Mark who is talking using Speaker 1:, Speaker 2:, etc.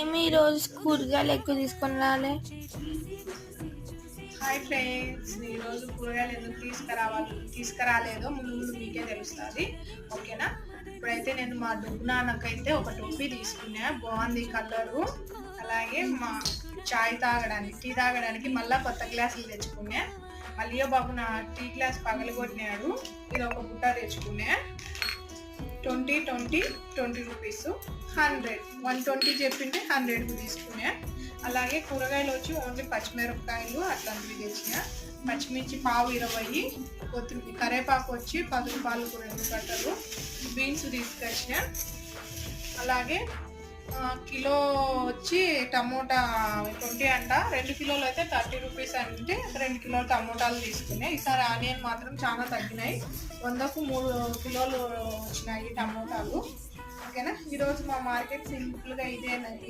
Speaker 1: ఏమి ఈరోజు కూరగాయలు ఎక్కువ తీసుకొని రాలే?
Speaker 2: హాయ్ ఫ్రెండ్స్, ఈరోజు కూరగాయలు ఎందుకు తీసుకురాలేదో ముందు ముందు మీకే తెలుస్తుంది. ఓకేనా? ఇప్పుడైతే నేను మా డుబ్బు నాన్నకైతే ఒక టోపీ తీసుకున్నా, బాగుంది కలరు. అలాగే మా టీ తాగడానికి మళ్ళీ కొత్త గ్లాసులు తెచ్చుకున్నా. మళ్ళీ బాబు నా టీ గ్లాస్ పగలగొట్టినాడు. ఇది ఒక బుట్ట తెచ్చుకున్నా. 20 రూపీస్, 100 120 చెప్పింటే 100 తీసుకున్నా. అలాగే కూరగాయలు వచ్చి ఓన్లీ పచ్చిమిరపకాయలు అట్లాంటివి తెచ్చిన. పచ్చిమిర్చి పావు 20, కొత్తిమీర కరేపాకు వచ్చి 10 రూపాయలకు 2 కట్టలు, బీన్స్ తీసుకొచ్చిన. అలాగే కిలో వచ్చి టమోటా 20 అంట, 2 కిలోలు అయితే 30 రూపీస్ అంటే 2 కిలోలు టమోటాలు తీసుకున్నాయి. ఈసారి ఆనియన్ మాత్రం చాలా తగ్గినాయి, 100కు 3 కిలోలు వచ్చినాయి టమోటాలు. ఓకేనా? ఈరోజు మా మార్కెట్ సింపుల్గా ఇదే.